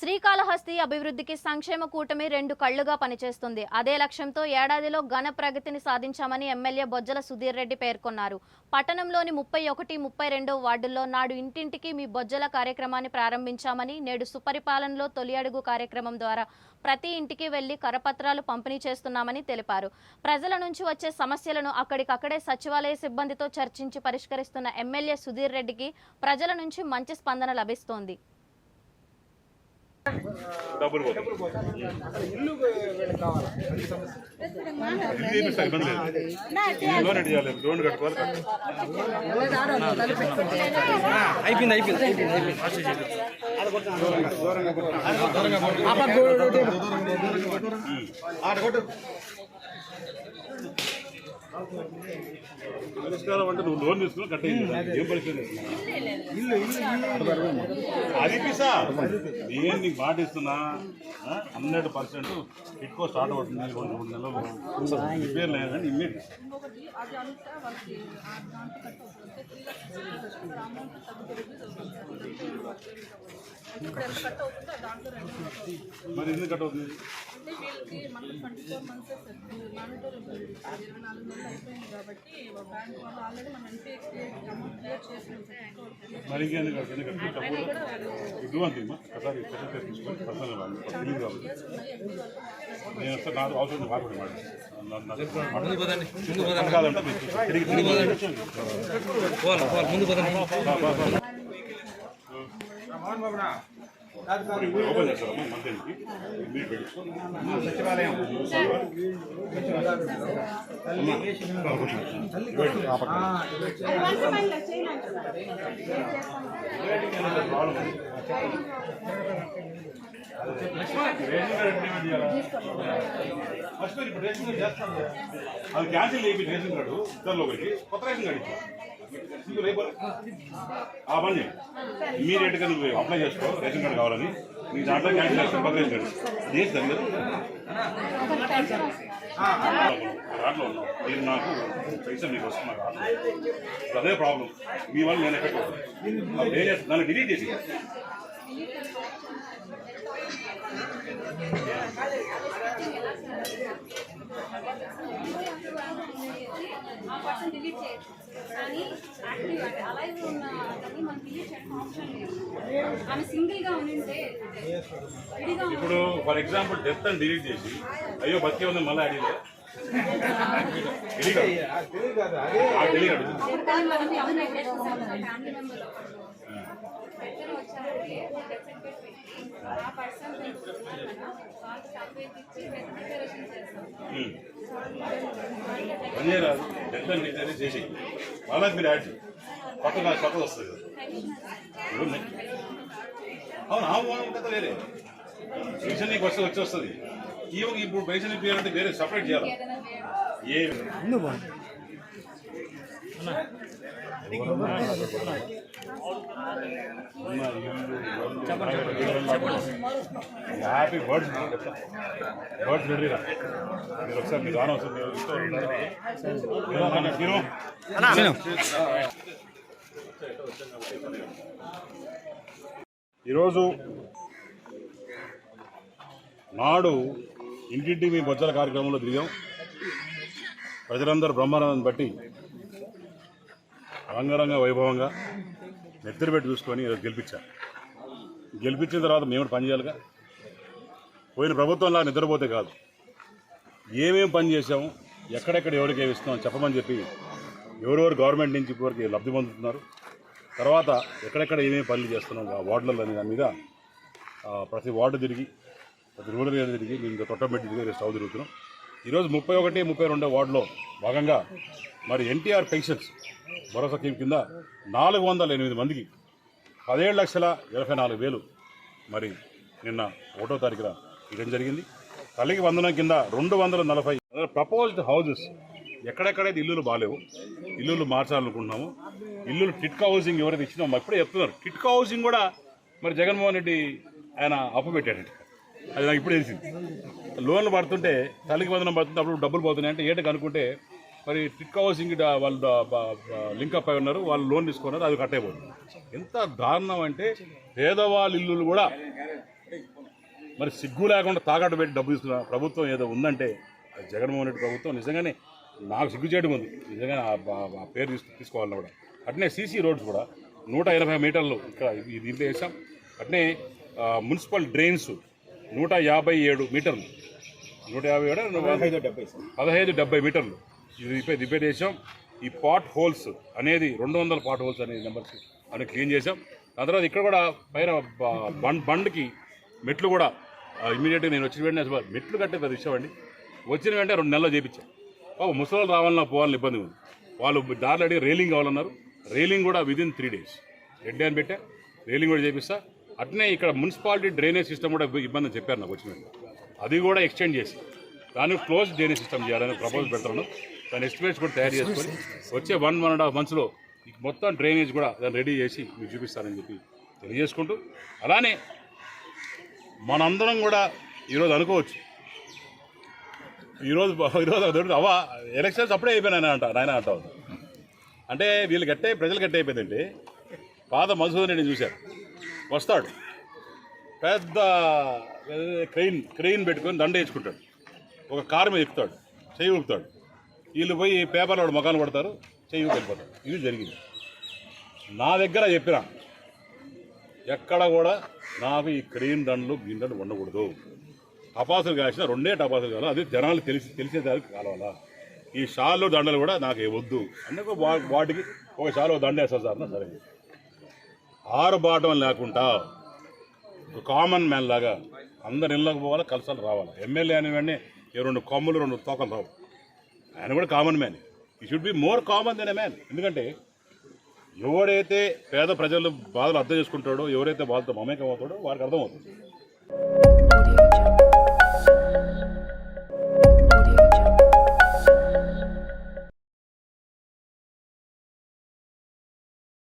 శ్రీకాళహస్తి అభివృద్ధికి సంక్షేమ కూటమి రెండు కళ్లుగా పనిచేస్తుంది. అదే లక్ష్యంతో ఏడాదిలో ఘన ప్రగతిని సాధించామని ఎమ్మెల్యే బొజ్జల సుధీర్ రెడ్డి పేర్కొన్నారు. పట్టణంలోని 31, 32 వార్డుల్లో నాడు ఇంటింటికి మీ బొజ్జల కార్యక్రమాన్ని ప్రారంభించామని, నేడు సుపరిపాలనలో తొలి అడుగు కార్యక్రమం ద్వారా ప్రతి ఇంటికి వెళ్లి కరపత్రాలు పంపిణీ చేస్తున్నామని తెలిపారు. ప్రజల నుంచి వచ్చే సమస్యలను అక్కడికక్కడే సచివాలయ సిబ్బందితో చర్చించి పరిష్కరిస్తున్న ఎమ్మెల్యే సుధీర్ రెడ్డికి ప్రజల నుంచి మంచి స్పందన లభిస్తోంది. డబ్బులు లోన్ కట్టుకోవాలి. పరిష్కారం అంటే నువ్వు లోన్ తీసుకుని కట్టేది ఏం పరిస్థితి అది సార్ నేను నీకు మాట ఇస్తున్నా 100% ఎక్కువ స్టార్ట్ అవుతుంది. 2-3 నెలలు రిపేర్ లేదు కానీ ఇమ్మీడియట్ మరి ఎందుకు కట్ అవుతుంది? మరి ఇది అంతేమ్మా ఒకసారి తీసుకొని పర్సనల్ తెలియదు కాబట్టి నేను వస్తే నాకు అవసరం బాగుంది ఓపెన్ చేస్తారమ్మా మంత్రికి మీరు పెట్టుకోండి. సచివాలయం ఫస్ట్ ఇప్పుడు రేషన్ కార్డు చేస్తాను అది క్యాన్సిల్ చేయి. రేషన్ కార్డు ఇద్దరులో ఒకటి కొత్త రేషన్ కార్డు ఇచ్చాను రేపు ఆ పని ఇమీడియట్గా నువ్వు అప్లై చేసుకో. రేషన్ కార్డు కావాలని నీకు దాంట్లో క్యాన్సిల్ చేస్తాను. కొత్త రేషన్ కార్డు చేస్తాను కదా దాంట్లో ఉన్నావు. మీరు నాకు పైసా మీకు వస్తున్నా కాదు అదే ప్రాబ్లం. మీ వల్ల నేను ఎఫెక్ట్ అవుతుంది. దాన్ని డిలీట్ చేసి ఇప్పుడు ఫర్ ఎగ్జాంపుల్ డెత్ అని డిలీట్ చేసి అయ్యో బతికే ఉంది మళ్ళీ అడిగితే పని రాదు. డెత్ అని డిక్లేర్ చేసి వాళ్ళకి మీరు యాడ్ కొత్తది వస్తుంది కదా. అవును ఆ కథ వేరే పెన్షన్ నీకు వస్తుంది. ఇప్పుడు పెన్షన్ ఇప్పించాలంటే వేరే సపరేట్ చేయాలి. ఏ హ్యాపీ బర్డ్స్ రెడీరా మీరు ఒకసారి మీరు రాను వస్తుంది. ఈరోజు నాడు ఇంటింటి మీ బొజ్జల కార్యక్రమంలో దిగాం. ప్రజలందరూ బ్రహ్మానందం బట్టి రంగరంగ వైభవంగా నెత్తిరి పెట్టి చూసుకొని ఈరోజు గెలిపించిన తర్వాత మేము పని చేయాలిగా. పోయిన ప్రభుత్వంలా నిద్రపోతే కాదు, ఏమేమి పని చేసాము, ఎక్కడెక్కడ ఎవరికి ఏమి ఇస్తున్నాం చెప్పమని చెప్పి ఎవరెవరు గవర్నమెంట్ నుంచి ఇప్పటివరకు లబ్ధి పొందుతున్నారు, తర్వాత ఎక్కడెక్కడ ఏమేమి పనులు చేస్తున్నాం ఆ వార్డులలో అనే దాని మీద ప్రతి వార్డు తిరిగి ప్రతి రూరల్ ఏరియా తిరిగి మేము తొట్టబెట్టి తిరిగి స్టవ్ తిరుగుతున్నాం. ఈరోజు 31, 32 వార్డులో భాగంగా మరి ఎన్టీఆర్ పెన్షన్స్ భరోసా స్కీమ్ కింద 408 మందికి 17,84,000 మరి నిన్న 1వ తారీఖున ఇవ్వడం జరిగింది. తల్లికి వందనం కింద 240 ప్రపోజ్డ్ హౌజెస్ ఎక్కడెక్కడైతే ఇల్లులు బాగాలేవు, ఇల్లులు మార్చాలనుకుంటున్నాము. ఇల్లులు టిట్కా హౌసింగ్ ఎవరైతే ఇచ్చినామో ఇప్పుడే చెప్తున్నారు. టిట్కా హౌసింగ్ కూడా మరి జగన్మోహన్ రెడ్డి ఆయన అప్పపెట్టాడు. అది నాకు ఇప్పుడు తెలిసింది. లోన్లు పడుతుంటే తల్లికి వందనం పడుతుంటే అప్పుడు డబ్బులు పోతున్నాయి అంటే ఏటకి అనుకుంటే మరి టిట్కా హౌసింగ్ వాళ్ళు లింకప్ అయి ఉన్నారు, వాళ్ళు లోన్ తీసుకున్నారు, అది కట్టయిపోతుంది. ఎంత దారుణం అంటే పేదవాళ్ళ ఇల్లులు కూడా మరి సిగ్గు లేకుండా తాకట్టు పెట్టి డబ్బు తీసుకున్న ప్రభుత్వం ఏదో ఉందంటే అది జగన్మోహన్ రెడ్డి ప్రభుత్వం. నిజంగానే నాకు సిగ్గు చేయడం ఉంది నిజంగానే ఆ పేరు తీసుకోవాలన్నా కూడా. అట్నే సీసీ రోడ్స్ కూడా 180 మీటర్లు ఇక్కడ దీంట్లో వేసాం. అట్నే మున్సిపల్ డ్రైన్స్ 157 మీటర్లు, 1570 మీటర్లు ఇది రిపేర్ చేసాం. ఈ పాట్ హోల్స్ అనేది 200 పాట్ హోల్స్ అనేది నెంబర్స్ అని క్లీన్ చేసాం. ఆ తర్వాత ఇక్కడ కూడా పైన బండ్కి మెట్లు కూడా ఇమీడియట్గా నేను వచ్చిన వెంటనే మెట్లు కట్టే పెద్ద విషయం అండి. వచ్చిన వెంటనే 2 నెలలు చేయించాం. ముసలి రావాలన్నా పోవాలని ఇబ్బంది ఉంది. వాళ్ళు దారిలో అడిగి రైలింగ్ కావాలన్నారు. రైలింగ్ కూడా విదిన్ 3 days రెడ్ డే అని పెట్టా, రైలింగ్ కూడా చేపిస్తా. అట్నే ఇక్కడ మున్సిపాలిటీ డ్రైనేజ్ సిస్టమ్ కూడా ఇబ్బంది అని చెప్పారు నాకు వచ్చిన వెంటనే. అది కూడా ఎక్స్టెండ్ చేసి దాన్ని క్లోజ్ డ్రైనేజ్ సిస్టమ్ చేయాలని ప్రపోజల్ పెడతాను. దాని ఎస్టిమేట్స్ కూడా తయారు చేసుకొని వచ్చే 1.5 monthsలో మొత్తం డ్రైనేజ్ కూడా దాన్ని రెడీ చేసి మీకు చూపిస్తానని చెప్పి తెలియజేసుకుంటూ, అలానే మనందరం కూడా ఈరోజు అనుకోవచ్చు, ఈరోజు అవ్వ ఎలక్షన్స్ అప్పుడే అయిపోయినాయన అంటావు. అంటే వీళ్ళు ప్రజలు గట్టే అయిపోయిందంటే పాత మధుసూదన్ రెడ్డిని చూశారు, వస్తాడు పెద్ద క్రెయిన్ పెట్టుకొని దండ వేసుకుంటాడు, ఒక కారు మీద ఎక్కుతాడు, చెయ్యి ఊపుతాడు. వీళ్ళు పోయి పేపర్లో వాడు మకాలు పడతారు, చెయ్యి వెళ్ళిపోతాడు. ఇది జరిగింది. నా దగ్గర చెప్పిన ఎక్కడ కూడా నాకు ఈ క్రెయిన్ దండలు గిన్నెలు ఉండకూడదు. టపాసులు కాసిన 2 టపాసులు కావాలి, అది జనాలు తెలిసేదానికి కావాలా. ఈ షాల్లో దండలు కూడా నాకు వద్దు అంటే వాటికి ఒక షాలో దండ వేస్తారు సార్. సరే, ఆరుబాటం లేకుండా ఒక కామన్ మ్యాన్ లాగా అందరు ఇళ్ళకి పోవాలి, కలసాలు రావాలి. ఎమ్మెల్యే అనేవాడిని 2 కొమ్ములు 2 తోకలు రావు. ఆయన కూడా common man. He should be more common than a man. ఎందుకంటే ఎవడైతే పేద ప్రజలు బాధలు అర్థం చేసుకుంటాడో, ఎవరైతే బాధతో మమేకం అవుతాడో వారికి అర్థమవుతుంది.